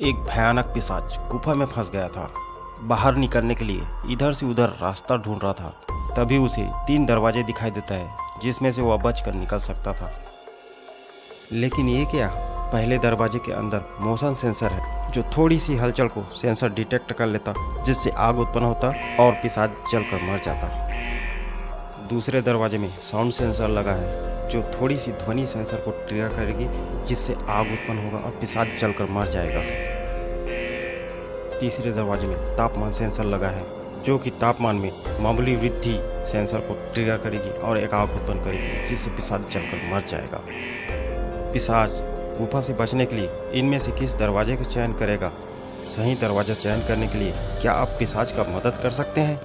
एक भयानक पिशाच गुफा में फंस गया था। बाहर निकलने के लिए इधर से उधर रास्ता ढूंढ रहा था। तभी उसे 3 दरवाजे दिखाई देता है जिसमें से वह बचकर निकल सकता था। लेकिन ये क्या, पहले दरवाजे के अंदर मोशन सेंसर है जो थोड़ी सी हलचल को सेंसर डिटेक्ट कर लेता, जिससे आग उत्पन्न होता और पिशाच जलकर मर जाता। दूसरे दरवाजे में साउंड सेंसर लगा है जो थोड़ी सी ध्वनि सेंसर को ट्रिगर करेगी, जिससे आग उत्पन्न होगा और पिशाच जलकर मर जाएगा। तीसरे दरवाजे में तापमान सेंसर लगा है जो कि तापमान में मामूली वृद्धि सेंसर को ट्रिगर करेगी और एक आग उत्पन्न करेगी, जिससे पिशाच जलकर मर जाएगा। पिशाच गुफा से बचने के लिए इनमें से किस दरवाजे का चयन करेगा? सही दरवाजा चयन करने के लिए क्या आप पिशाच का मदद कर सकते हैं?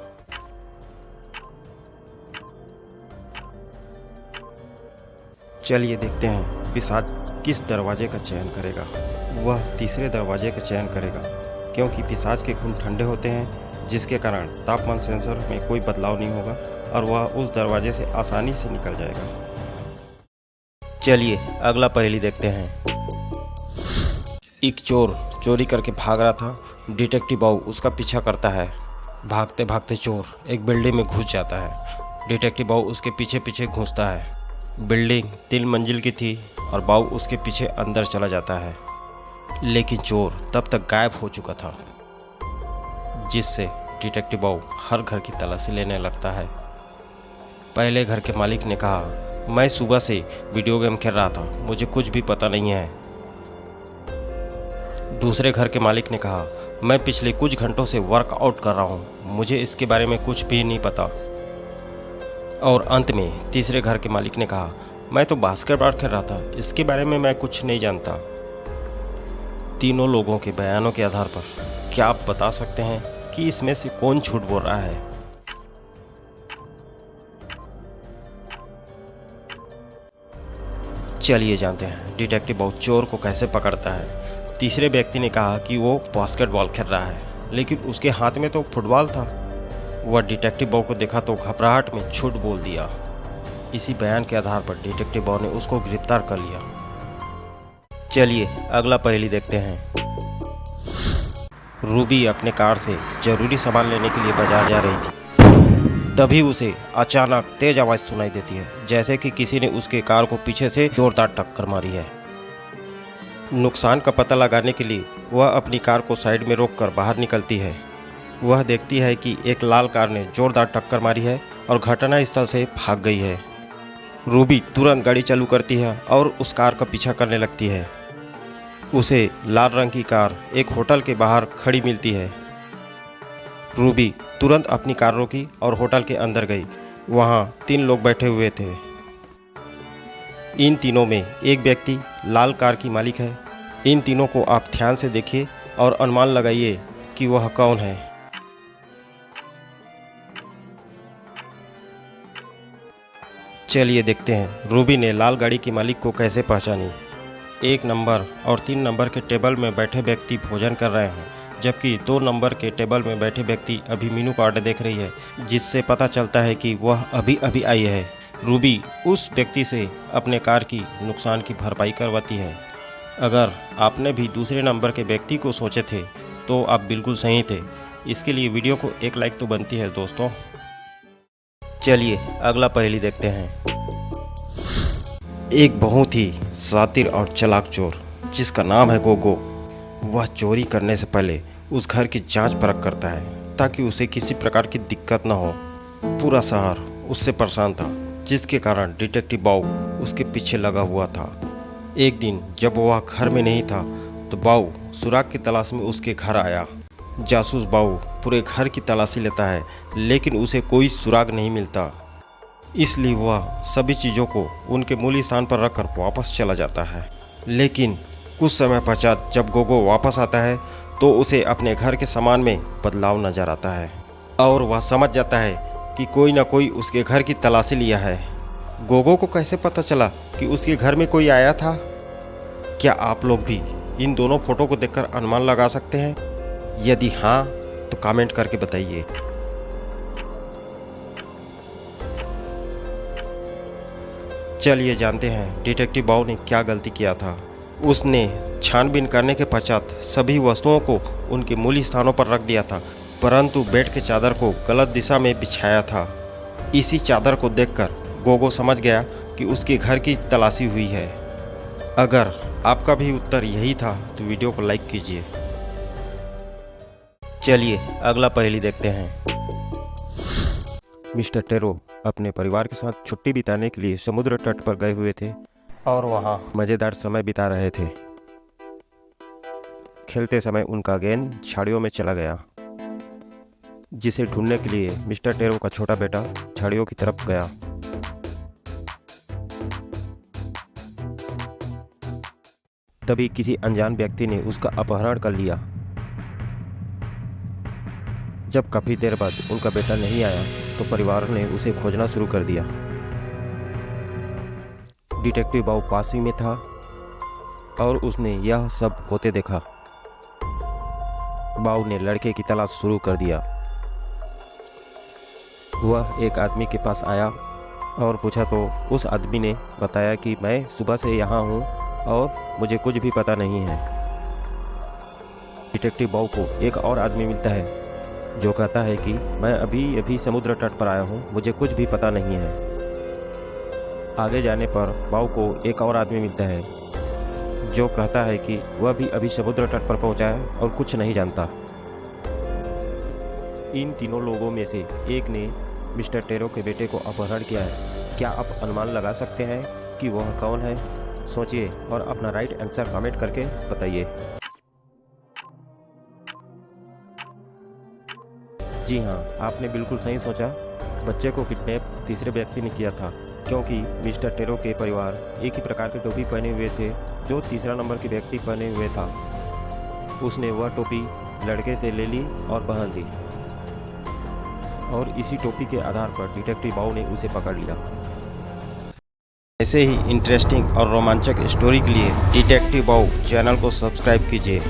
चलिए देखते हैं पिशाच किस दरवाजे का चयन करेगा। वह तीसरे दरवाजे का चयन करेगा क्योंकि पिशाच के खून ठंडे होते हैं, जिसके कारण तापमान सेंसर में कोई बदलाव नहीं होगा और वह उस दरवाजे से आसानी से निकल जाएगा। चलिए अगला पहेली देखते हैं। एक चोर चोरी करके भाग रहा था। डिटेक्टिव बाबू उसका पीछा करता है। भागते भागते चोर एक बिल्डिंग में घुस जाता है। डिटेक्टिव बाबू उसके पीछे पीछे घुसता है। बिल्डिंग 3 मंजिल की थी और बाबू उसके पीछे अंदर चला जाता है, लेकिन चोर तब तक गायब हो चुका था, जिससे डिटेक्टिव बाबू हर घर की तलाशी लेने लगता है। पहले घर के मालिक ने कहा, मैं सुबह से वीडियो गेम खेल रहा था, मुझे कुछ भी पता नहीं है। दूसरे घर के मालिक ने कहा, मैं पिछले कुछ घंटों से वर्कआउट कर रहा हूँ, मुझे इसके बारे में कुछ भी नहीं पता। और अंत में तीसरे घर के मालिक ने कहा, मैं तो बास्केटबॉल खेल रहा था, इसके बारे में मैं कुछ नहीं जानता। तीनों लोगों के बयानों के आधार पर क्या आप बता सकते हैं कि इसमें से कौन झूठ बोल रहा है? चलिए जानते हैं डिटेक्टिव बाबू चोर को कैसे पकड़ता है। तीसरे व्यक्ति ने कहा कि वो बास्केटबॉल खेल रहा है, लेकिन उसके हाथ में तो फुटबॉल था। वह डिटेक्टिव बाबू को देखा तो घबराहट में झूठ बोल दिया। इसी बयान के आधार पर डिटेक्टिव बाबू ने उसको गिरफ्तार कर लिया। चलिए अगला पहेली देखते हैं। रूबी अपने कार से जरूरी सामान लेने के लिए बाजार जा रही थी। तभी उसे अचानक तेज आवाज सुनाई देती है, जैसे कि किसी ने उसके कार को पीछे से जोरदार टक्कर मारी है। नुकसान का पता लगाने के लिए वह अपनी कार को साइड में रोककर बाहर निकलती है। वह देखती है कि एक लाल कार ने जोरदार टक्कर मारी है और घटनास्थल से भाग गई है। रूबी तुरंत गाड़ी चालू करती है और उस कार का पीछा करने लगती है। उसे लाल रंग की कार एक होटल के बाहर खड़ी मिलती है। रूबी तुरंत अपनी कार रोकी और होटल के अंदर गई। वहाँ 3 लोग बैठे हुए थे। इन तीनों में एक व्यक्ति लाल कार की मालिक है। इन तीनों को आप ध्यान से देखिए और अनुमान लगाइए कि वह कौन है। चलिए देखते हैं रूबी ने लाल गाड़ी की मालिक को कैसे पहचानी। 1 नंबर और 3 नंबर के टेबल में बैठे व्यक्ति भोजन कर रहे हैं, जबकि 2 नंबर के टेबल में बैठे व्यक्ति अभी मेनू कार्ड देख रही है, जिससे पता चलता है कि वह अभी अभी आई है। रूबी उस व्यक्ति से अपने कार की नुकसान की भरपाई करवाती है। अगर आपने भी दूसरे नंबर के व्यक्ति को सोचे थे तो आप बिल्कुल सही थे। इसके लिए वीडियो को एक लाइक तो बनती है दोस्तों। चलिए अगला पहेली देखते हैं। एक बहुत ही शातिर और चालाक चोर जिसका नाम है गोगो, वह चोरी करने से पहले उस घर की जांच परख करता है ताकि उसे किसी प्रकार की दिक्कत न हो। पूरा शहर उससे परेशान था, जिसके कारण डिटेक्टिव बाबू उसके पीछे लगा हुआ था। एक दिन जब वह घर में नहीं था तो बाबू सुराग की तलाश में उसके घर आया। जासूस बाबू पूरे घर की तलाशी लेता है, लेकिन उसे कोई सुराग नहीं मिलता। इसलिए वह सभी चीज़ों को उनके मूल स्थान पर रखकर वापस चला जाता है। लेकिन कुछ समय पश्चात जब गोगो वापस आता है तो उसे अपने घर के सामान में बदलाव नजर आता है और वह समझ जाता है कि कोई ना कोई उसके घर की तलाशी लिया है। गोगो को कैसे पता चला कि उसके घर में कोई आया था? क्या आप लोग भी इन दोनों फोटो को देखकर अनुमान लगा सकते हैं? यदि हाँ तो कमेंट करके बताइए। चलिए जानते हैं डिटेक्टिव बाबू ने क्या गलती किया था। उसने छानबीन करने के पश्चात सभी वस्तुओं को उनके मूल स्थानों पर रख दिया था, परंतु बेड के चादर को गलत दिशा में बिछाया था। इसी चादर को देखकर गोगो समझ गया कि उसके घर की तलाशी हुई है। अगर आपका भी उत्तर यही था तो वीडियो को लाइक कीजिए। चलिए अगला पहेली देखते हैं। मिस्टर टेरो अपने परिवार के साथ छुट्टी बिताने के लिए समुद्र तट पर गए हुए थे और वहां मजेदार समय बिता रहे थे। खेलते समय उनका गेंद झाड़ियों में चला गया, जिसे ढूंढने के लिए मिस्टर टेरो का छोटा बेटा झाड़ियों की तरफ गया। तभी किसी अनजान व्यक्ति ने उसका अपहरण कर लिया। जब काफी देर बाद उनका बेटा नहीं आया तो परिवार ने उसे खोजना शुरू कर दिया। डिटेक्टिव बाऊ पास ही में था और उसने यह सब होते देखा। बाऊ ने लड़के की तलाश शुरू कर दिया। वह एक आदमी के पास आया और पूछा तो उस आदमी ने बताया कि मैं सुबह से यहाँ हूँ और मुझे कुछ भी पता नहीं है। डिटेक्टिव बाऊ को एक और आदमी मिलता है जो कहता है कि मैं अभी अभी समुद्र तट पर आया हूँ, मुझे कुछ भी पता नहीं है। आगे जाने पर बाऊ को एक और आदमी मिलता है जो कहता है कि वह भी अभी समुद्र तट पर पहुंचा है और कुछ नहीं जानता। इन तीनों लोगों में से एक ने मिस्टर टेरो के बेटे को अपहरण किया है। क्या आप अनुमान लगा सकते हैं कि वह कौन है? सोचिए और अपना राइट आंसर कमेंट करके बताइए। जी हाँ, आपने बिल्कुल सही सोचा। बच्चे को किडनैप तीसरे व्यक्ति ने किया था, क्योंकि मिस्टर टेरो के परिवार एक ही प्रकार की टोपी पहने हुए थे जो तीसरा नंबर के व्यक्ति पहने हुए था। उसने वह टोपी लड़के से ले ली और पहन ली और इसी टोपी के आधार पर डिटेक्टिव बाऊ ने उसे पकड़ लिया। ऐसे ही इंटरेस्टिंग और रोमांचक स्टोरी के लिए डिटेक्टिव बाऊ चैनल को सब्सक्राइब कीजिए।